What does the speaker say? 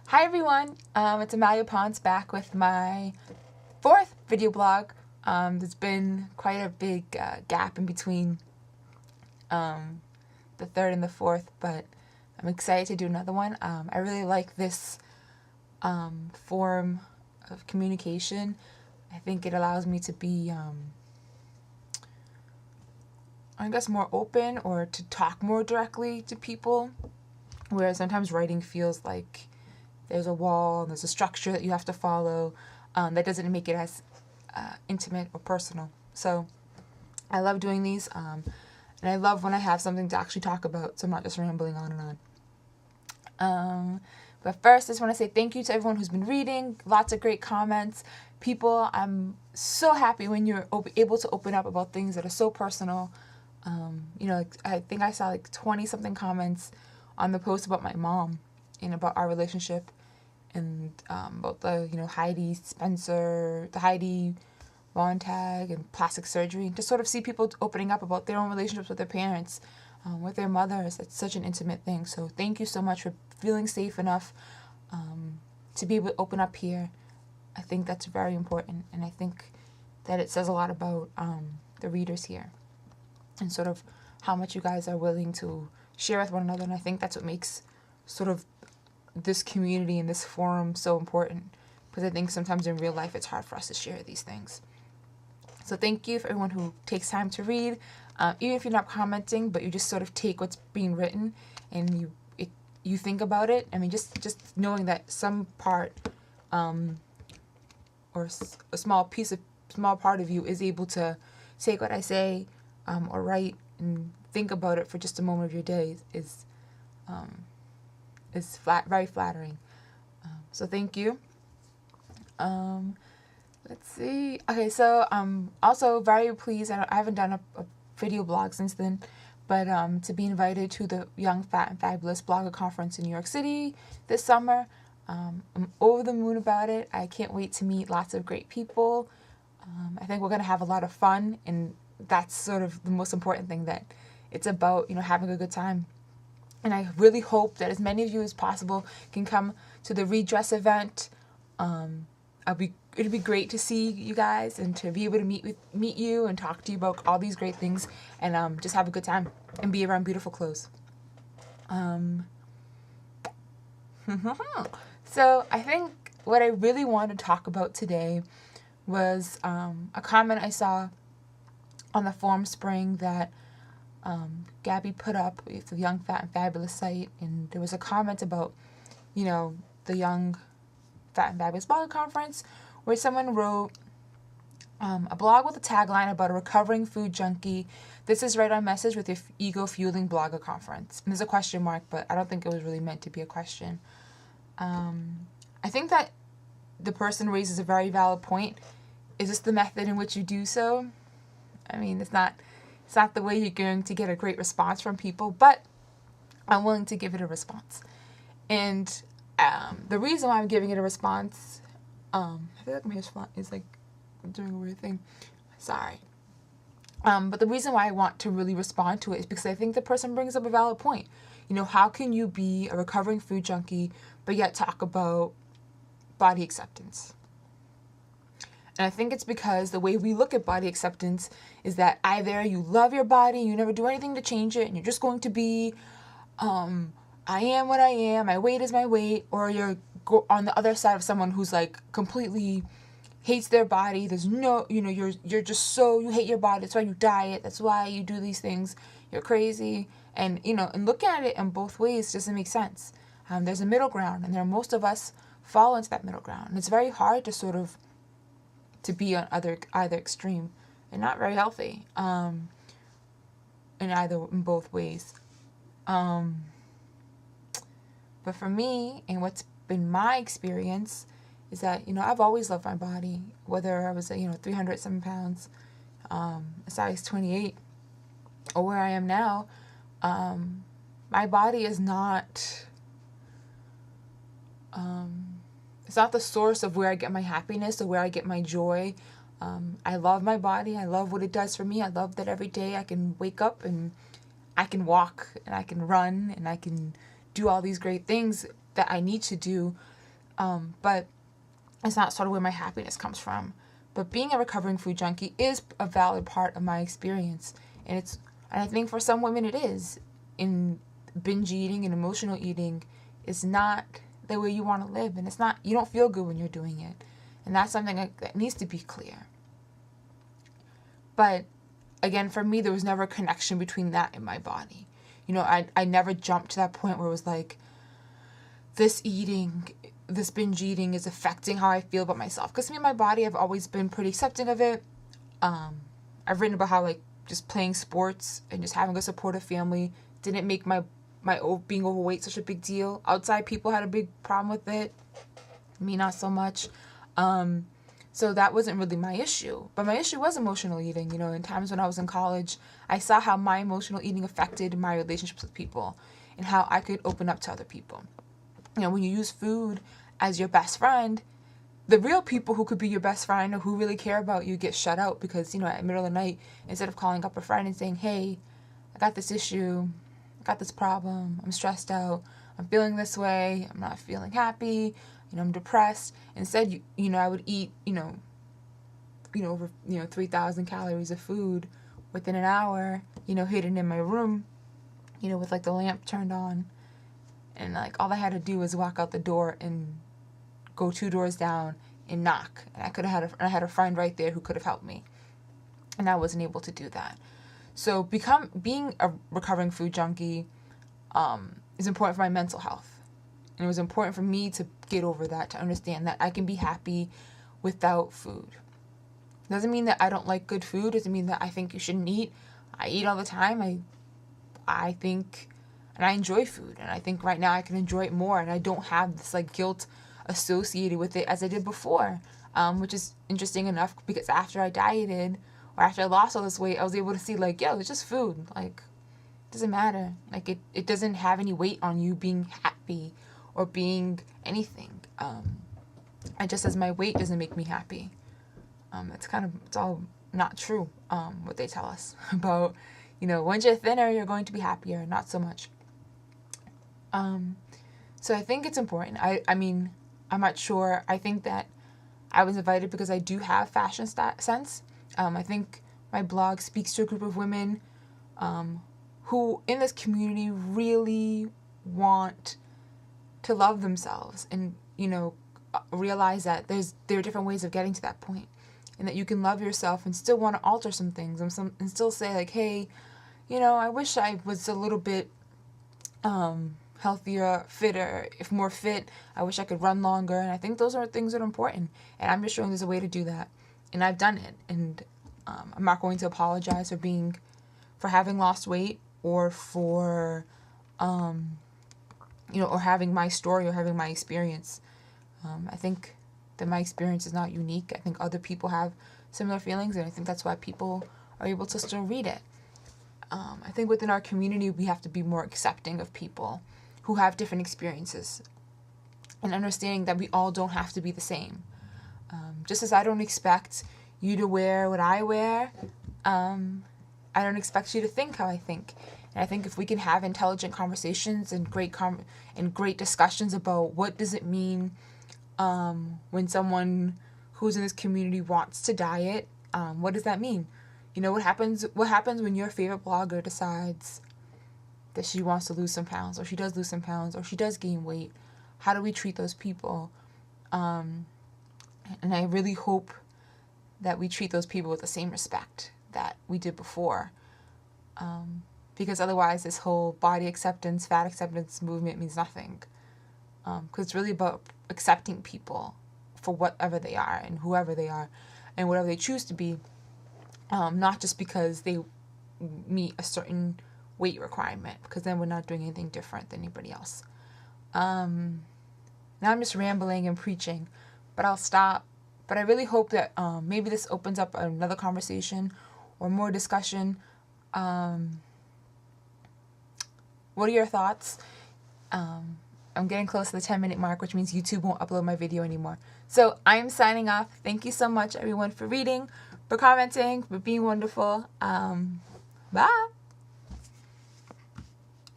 Hi everyone, it's Amelia Pontes back with my fourth video blog. There's been quite a big gap in between the third and the fourth, but I'm excited to do another one. I really like this form of communication. I think it allows me to be, I guess, more open or to talk more directly to people, whereas sometimes writing feels like there's a wall, and there's a structure that you have to follow that doesn't make it as intimate or personal. So I love doing these, and I love when I have something to actually talk about, so I'm not just rambling on and on. But first, I just want to say thank you to everyone who's been reading. Lots of great comments. People, I'm so happy when you're able to open up about things that are so personal. I think I saw like 20-something comments on the post about my mom and about our relationship, and about the, Heidi Spencer, the Heidi Montag and plastic surgery, and to sort of see people opening up about their own relationships with their parents, with their mothers. It's such an intimate thing. So thank you so much for feeling safe enough to be able to open up here. I think that's very important, and I think that it says a lot about the readers here and sort of how much you guys are willing to share with one another. And I think that's what makes sort of this community and this forum so important, because I think sometimes in real life it's hard for us to share these things. So thank you for everyone who takes time to read, even if you're not commenting, but you just sort of take what's being written and you think about it. I mean, just knowing that some part or a small part of you is able to take what I say or write and think about it for just a moment of your day is very flattering. So thank you. Let's see. Okay, so I'm also very pleased. I haven't done a video blog since then, but to be invited to the Young, Fat, and Fabulous Blogger Conference in New York City this summer. I'm over the moon about it. I can't wait to meet lots of great people. I think we're going to have a lot of fun, and that's sort of the most important thing, that it's about, having a good time. And I really hope that as many of you as possible can come to the redress event. It'd be great to see you guys and to be able to meet you and talk to you about all these great things, and just have a good time and be around beautiful clothes. So I think what I really want to talk about today was a comment I saw on the Forum Spring that Gabby put up with the Young, Fat, and Fabulous site, and there was a comment about, the Young, Fat, and Fabulous Blogger Conference, where someone wrote a blog with a tagline about a recovering food junkie. This is right on message with your ego-fueling blogger conference. And there's a question mark, but I don't think it was really meant to be a question. I think that the person raises a very valid point. Is this the method in which you do so? I mean, it's not the way you're going to get a great response from people, but I'm willing to give it a response. And the reason why I'm giving it a response, I feel like my response is like doing a weird thing. Sorry. But the reason why I want to really respond to it is because I think the person brings up a valid point. How can you be a recovering food junkie but yet talk about body acceptance? And I think it's because the way we look at body acceptance is that either you love your body, you never do anything to change it, and you're just going to be, I am what I am, my weight is my weight, or you're on the other side of someone who's like completely hates their body. There's no, you're just so, you hate your body. That's why you diet. That's why you do these things. You're crazy. And, and looking at it in both ways doesn't make sense. There's a middle ground, and most of us fall into that middle ground. And it's very hard to sort of, to be on either extreme, and not very healthy, in both ways. But for me, and what's been my experience, is that, I've always loved my body, whether I was, 307 pounds, a size 28, or where I am now. My body is not, it's not the source of where I get my happiness or where I get my joy. I love my body. I love what it does for me. I love that every day I can wake up and I can walk and I can run and I can do all these great things that I need to do, but it's not sort of where my happiness comes from. But being a recovering food junkie is a valid part of my experience, and I think for some women it is. In binge eating and emotional eating is not the way you want to live, and it's not, you don't feel good when you're doing it, and that's something that needs to be clear. But again, for me, there was never a connection between that and my body. I never jumped to that point where it was like, this binge eating is affecting how I feel about myself. Because me and my body, I've always been pretty accepting of it. I've written about how, like, just playing sports and just having a supportive family didn't make my being overweight such a big deal. Outside people had a big problem with it. Me, not so much. So that wasn't really my issue. But my issue was emotional eating. In times when I was in college, I saw how my emotional eating affected my relationships with people and how I could open up to other people. When you use food as your best friend, the real people who could be your best friend or who really care about you get shut out because, at the middle of the night, instead of calling up a friend and saying, hey, I got this issue, I got this problem, I'm stressed out, I'm feeling this way, I'm not feeling happy, I'm depressed. Instead, I would eat, over 3,000 calories of food within an hour, hidden in my room, with like the lamp turned on. And like all I had to do was walk out the door and go 2 doors down and knock. And I had a friend right there who could have helped me. And I wasn't able to do that. So being a recovering food junkie is important for my mental health. And it was important for me to get over that, to understand that I can be happy without food. Doesn't mean that I don't like good food. Doesn't mean that I think you shouldn't eat. I eat all the time. I think, and I enjoy food. And I think right now I can enjoy it more. And I don't have this like guilt associated with it as I did before, which is interesting enough because after I dieted or after I lost all this weight, I was able to see like, yo, it's just food. Like, it doesn't matter. Like it doesn't have any weight on you being happy or being anything. And just as my weight doesn't make me happy. It's all not true, what they tell us about, once you're thinner, you're going to be happier. Not so much. So I think it's important. I mean, I'm not sure. I think that I was invited because I do have fashion sense. I think my blog speaks to a group of women who in this community really want to love themselves and, realize that there are different ways of getting to that point, and that you can love yourself and still want to alter some things and still say like, hey, I wish I was a little bit healthier, fitter, if more fit. I wish I could run longer. And I think those are things that are important. And I'm just showing there's a way to do that. And I've done it. And I'm not going to apologize for having lost weight or for, or having my story or having my experience. I think that my experience is not unique. I think other people have similar feelings, and I think that's why people are able to still read it. I think within our community, we have to be more accepting of people who have different experiences and understanding that we all don't have to be the same. Just as I don't expect you to wear what I wear, I don't expect you to think how I think. And I think if we can have intelligent conversations and great discussions about what does it mean when someone who's in this community wants to diet, what does that mean? What happens when your favorite blogger decides that she wants to lose some pounds, or she does lose some pounds, or she does gain weight? How do we treat those people? And I really hope that we treat those people with the same respect that we did before. Because otherwise this whole body acceptance, fat acceptance movement means nothing. Because it's really about accepting people for whatever they are and whoever they are and whatever they choose to be. Not just because they meet a certain weight requirement, because then we're not doing anything different than anybody else. Now I'm just rambling and preaching, but I'll stop. But I really hope that maybe this opens up another conversation or more discussion. What are your thoughts? I'm getting close to the 10-minute mark, which means YouTube won't upload my video anymore. So I'm signing off. Thank you so much, everyone, for reading, for commenting, for being wonderful. Bye.